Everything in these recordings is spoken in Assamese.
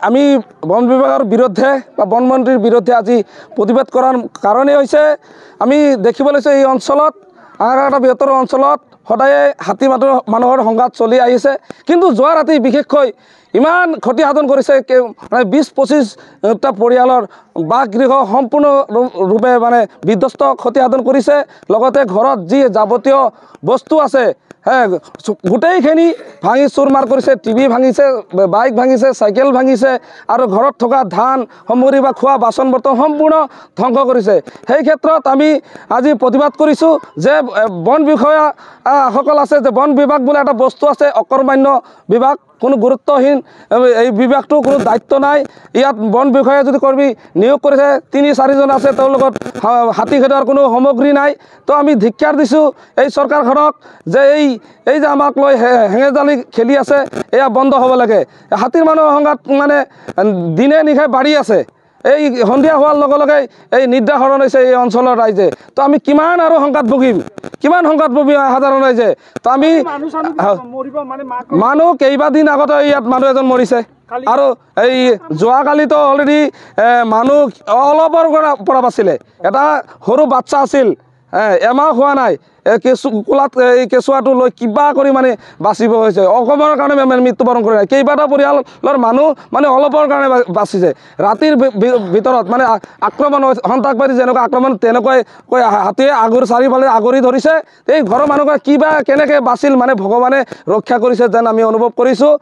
আমি বন বিভাগৰ বিৰুদ্ধে বা বনমন্ত্ৰীৰ বিৰুদ্ধে আজি প্ৰতিবাদ কৰাৰ কাৰণেই হৈছে আমি দেখিব লৈছোঁ এই অঞ্চলত আগাৰকাটা বৃহত্তৰ অঞ্চলত সদায়ে হাতী মানুহৰ সংঘাত চলি আহিছে। কিন্তু যোৱা ৰাতি বিশেষকৈ ইমান ক্ষতি সাধন কৰিছে মানে ২০-২৫টা পৰিয়ালৰ বাসগৃহ সম্পূৰ্ণৰূপে মানে বিধ্বস্ত ক্ষতি সাধন কৰিছে। লগতে ঘৰত যি যাৱতীয় বস্তু আছে গোটেইখিনি ভাঙি চুৰমাৰ কৰিছে। টিভি ভাঙিছে, বাইক ভাঙিছে, চাইকেল ভাঙিছে আৰু ঘৰত থকা ধান সামগ্ৰী বা খোৱা বাচন বৰ্তন সম্পূৰ্ণ ধ্বংস কৰিছে। সেই ক্ষেত্ৰত আমি আজি প্ৰতিবাদ কৰিছোঁ যে বন বিষয়াসকল আছে যে বন বিভাগ বোলে এটা বস্তু আছে, অকৰ্মান্য বিভাগ, কোনো গুৰুত্বহীন এই বিভাগটো কোনো দায়িত্ব নাই। ইয়াত বন বিষয়া যদি কৰ্মী নিয়োগ কৰিছে ৩-৪জন আছে, তেওঁৰ লগত হাতী খেদোৱাৰ কোনো সামগ্ৰী নাই। তো আমি ধিক্কাৰ দিছোঁ এই চৰকাৰখনক যে এই যে আমাক লৈ হেঙেজালি খেলি আছে এয়া বন্ধ হ'ব লাগে। হাতীৰ মানুহৰ সংঘাত মানে দিনে নিশাই বাঢ়ি আছে। এই সন্ধিয়া হোৱাৰ লগে লগে এই নিদ্ৰা হৰণ হৈছে এই অঞ্চলৰ ৰাইজে। তো আমি কিমান আৰু সংঘাত ভুগিম, কিমান সংঘাত ভুগিম সাধাৰণ ৰাইজে। তো আমি মানুহ কেইবাদিন আগতে ইয়াত মানুহ এজন মৰিছে আৰু এই যোৱাকালিতো অলৰেডি মানুহ অলপৰ পৰা বাচিলে। এটা সৰু বাচ্চা আছিল, এমাহ হোৱা নাই, কোলাত এই কেঁচুৱাটো লৈ কিবা কৰি মানে বাচিব হৈছে। অকণমানৰ কাৰণে মৃত্যুবৰণ কৰি নাই। কেইবাটা পৰিয়ালৰ মানুহ মানে অলপৰ কাৰণে বাচিছে। ৰাতিৰ ভিতৰত মানে আক্ৰমণ সন্ত্ৰাসবাদী যেনেকুৱা আক্ৰমণ তেনেকুৱাই হাতীয়ে চাৰিওফালে আগুৰি ধৰিছে। এই ঘৰৰ মানুহবোৰে কিবা কেনেকৈ বাচিল মানে ভগৱানে ৰক্ষা কৰিছে যেন আমি অনুভৱ কৰিছোঁ।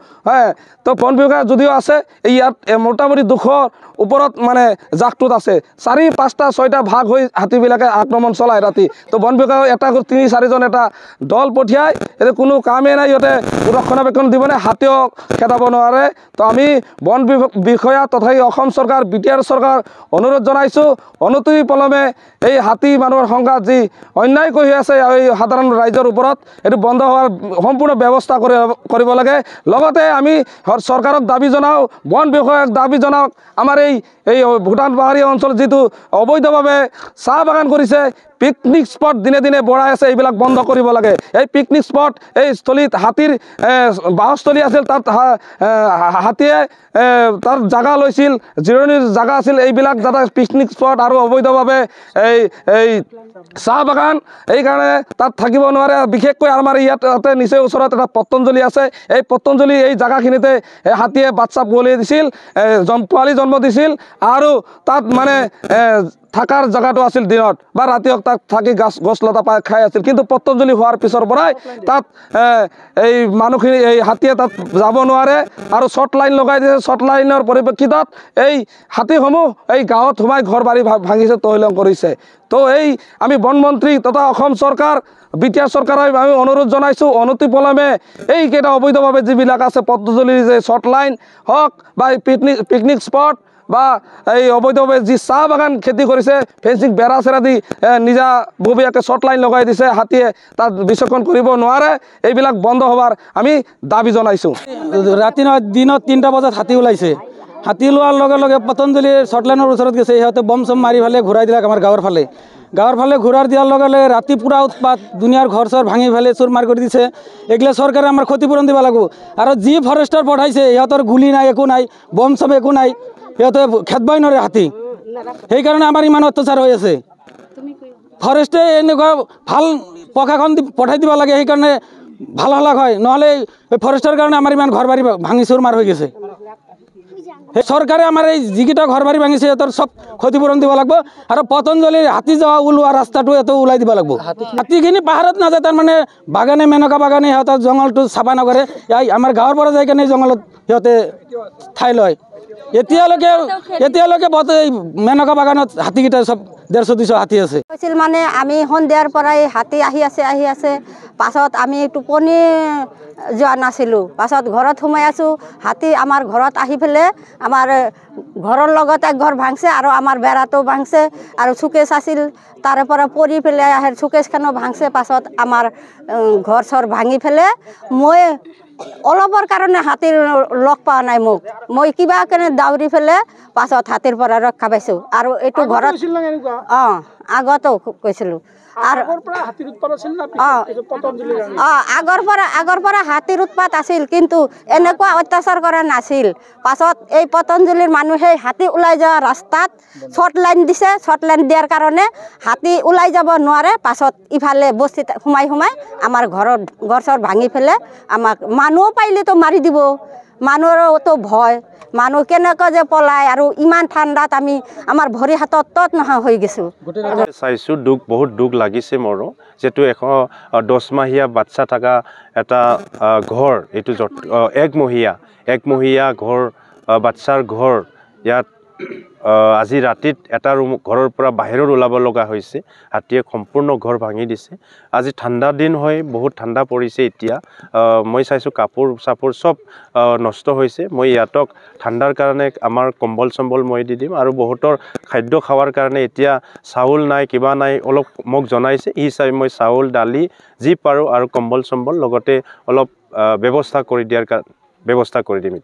তো বন বিভাগ যদিও আছে ইয়াত মোটামুটি 200ৰ ওপৰত মানে জাকটোত আছে। 4-5-6টা ভাগ হৈ হাতীবিলাকে আক্ৰমণ চলায় ৰাতি। তো বন বিভাগ এটা 3-4জন এটা দল পঠিয়াই এতিয়া কোনো কামেই নাই, সিহঁতে ৰক্ষণাবেক্ষণ দিবনে, হাতীও খেদাব নোৱাৰে। তো আমি বন বিষয়া তথা অসম চৰকাৰ BTR চৰকাৰ অনুৰোধ জনাইছোঁ অনতি পলমে এই হাতী মানুহৰ সংঘাত যি অন্যায় কৰি আছে এই সাধাৰণ ৰাইজৰ ওপৰত এইটো বন্ধ হোৱাৰ সম্পূৰ্ণ ব্যৱস্থা কৰিব লাগে। লগতে আমি চৰকাৰক দাবী জনাওঁ, বন বিষয়াক দাবী জনাওক আমাৰ এই ভূটান পাহাৰীয়া অঞ্চলত যিটো অবৈধভাৱে চাহ বাগান কৰিছে, পিকনিক স্পট দিনে দিনে বঢ়াই আছে, এইবিলাক বন্ধ কৰিব লাগে। এই পিকনিক স্পট এই স্থলীত হাতীৰ বাসস্থলী আছিল, তাত হাতীয়ে তাৰ জাগা লৈছিল, জিৰণিৰ জাগা আছিল। এইবিলাক যাতে পিকনিক স্পট আৰু অবৈধভাৱে এই চাহ বাগান এইকাৰণে তাত থাকিব নোৱাৰে। বিশেষকৈ আমাৰ ইয়াতে নিচেই ওচৰত এটা পতঞ্জলি আছে। এই পতঞ্জলি এই জাগাখিনিতে হাতীয়ে বাচ্চা পোৱালি দিছিল, পোৱালি জন্ম দিছিল আৰু তাত মানে থাকাৰ জেগাটো আছিল দিনত বা ৰাতিও তাত থাকি গছ লতা খাই আছিল। কিন্তু পতঞ্জলি হোৱাৰ পিছৰ পৰাই তাত এই মানুহখিনি এই হাতীয়ে তাত যাব নোৱাৰে আৰু শ্বৰ্ট লাইন লগাই দিছে। শ্বৰ্ট লাইনৰ পৰিপ্ৰেক্ষিতত এই হাতীসমূহ এই গাঁৱত সোমাই ঘৰ বাৰী ভাঙিছে, তহিলং কৰিছে। তো আমি বনমন্ত্ৰী তথা অসম চৰকাৰ BTR চৰকাৰক আমি অনুৰোধ জনাইছোঁ অনতি পলমে এইকেইটা অবৈধভাৱে যিবিলাক আছে পতঞ্জলিৰ যে শ্বৰ্ট লাইন হওক বা পিকনিক স্পট বা এই অবৈধভাৱে যি চাহ বাগান খেতি কৰিছে, ফেঞ্চিং বেৰা চেৰা দি নিজাববীয়াকৈ শ্বৰ্ট লাইন লগাই দিছে, হাতীয়ে তাত বিচক্ষণ কৰিব নোৱাৰে। এইবিলাক বন্ধ হোৱাৰ আমি দাবী জনাইছোঁ। ৰাতি নহয় দিনত 3টা বজাত হাতী ওলাইছে। হাতী ওলোৱাৰ লগে লগে পতঞ্জলিৰ শ্বৰ্ট লাইনৰ ওচৰত গৈছে, সিহঁতে বম চম মাৰি ফেলে ঘূৰাই দিলাক আমাৰ গাঁৱৰ ফালে ঘূৰাই দিয়াৰ লগে লগে ৰাতি পুৰা উৎপাত, দুনিয়াৰ ঘৰ চৰ ভাঙি ফেলে চুৰ মাৰ কৰি দিছে। এইগিলা চৰকাৰে আমাৰ ক্ষতিপূৰণ দিব লাগিব। আৰু যি ফৰেষ্টৰ পঠাইছে সিহঁতৰ গুলি নাই, একো নাই, বম চম একো নাই, সিহঁতে খেদবাই নোৱাৰে হাতী। সেইকাৰণে আমাৰ ইমান অত্যাচাৰ হৈ আছে। ফৰেষ্টে এনেকুৱা ভাল প্ৰশাসন পঠাই দিব লাগে, সেইকাৰণে ভাল হলাক হয়। নহ'লে এই ফৰেষ্টৰ কাৰণে আমাৰ ইমান ঘৰ বাৰী ভাঙি চুৰ মাৰ হৈ গৈছে। সেই চৰকাৰে আমাৰ এই যিকেইটা ঘৰ বাৰী ভাঙিছে সিহঁতৰ চব ক্ষতিপূৰণ দিব লাগিব। আৰু পতঞ্জলিৰ হাতী যোৱা ওলোৱা ৰাস্তাটো ইয়াতে ওলাই দিব লাগিব। হাতীখিনি পাহাৰত নাযায়, তাৰমানে বাগানে মেনকা বাগানে সিহঁতৰ জংঘলটো চাফা নকৰে। আমাৰ গাঁৱৰ পৰা যাই কেনে জংঘলত সিহঁতে ঠাই লয়। এতিয়ালৈকে মেনকা বাগানত হাতীকেইটা চব 150-200 হাতী আছে। কৈছিল মানে আমি সন্ধিয়াৰ পৰাই হাতী আহি আছে। পাছত আমি টোপনি যোৱা নাছিলোঁ। পাছত ঘৰত সোমাই আছোঁ, হাতী আমাৰ ঘৰত আহি পেলাই আমাৰ ঘৰৰ লগত এক ঘৰ ভাঙছে আৰু আমাৰ বেৰাটো ভাঙছে আৰু চুকেছ আছিল তাৰে পৰা পৰি পেলাই চুকেছখনো ভাঙছে। পাছত আমাৰ ঘৰ চৰ ভাঙি পেলাই মই অলপৰ কাৰণে হাতীৰ লগ পোৱা নাই মোক। মই কিবা কেনে দাউৰি পেলাই পাছত হাতীৰ পৰা ৰক্ষা পাইছোঁ। আৰু এইটো ঘৰত আগতো কৈছিলোঁ। আৰু আগৰ পৰা হাতীৰ উৎপাত আছিল, কিন্তু এনেকুৱা অত্যাচাৰ কৰা নাছিল। পাছত এই পতঞ্জলিৰ মানুহে হাতী ওলাই যোৱা ৰাস্তাত শ্বৰ্ট লাইন দিছে, শ্বৰ্ট লাইন দিয়াৰ কাৰণে হাতী ওলাই যাব নোৱাৰে। পাছত ইফালে বস্তিত সোমাই আমাৰ ঘৰ চৰ ভাঙি ফেলে আমাক মানুহ পাইলেতো মাৰি দিব, মানুহৰতো ভয়, মানুহ কেনেকৈ যে পলায়। আৰু ইমান ঠাণ্ডাত আমাৰ ভৰি হাতত তত নোহোৱা হৈ গৈছোঁ। চাইছোঁ বহুত দুখ লাগিছে মোৰো, যিহেতু 10 মাহীয়া বাচ্চা থকা এটা ঘৰ, এইটো একমহীয়া ঘৰ, বাচ্চাৰ ঘৰ, ইয়াত আজি ৰাতিত এটা ঘৰৰ পৰা বাহিৰত ওলাব লগা হৈছে। হাতীয়ে সম্পূৰ্ণ ঘৰ ভাঙি দিছে। আজি ঠাণ্ডা দিন হয়, বহুত ঠাণ্ডা পৰিছে। এতিয়া মই চাইছোঁ কাপোৰ চাপোৰ চব নষ্ট হৈছে। মই ইহঁতক ঠাণ্ডাৰ কাৰণে আমাৰ কম্বল চম্বল মই দি দিম, আৰু বহুতৰ খাদ্য খাৱাৰ কাৰণে এতিয়া চাউল নাই, কিবা নাই, অলপ মোক জনাইছে। এই হিচাপে মই চাউল দালি যি পাৰোঁ আৰু কম্বল চম্বল লগতে অলপ ব্যৱস্থা কৰি দিম।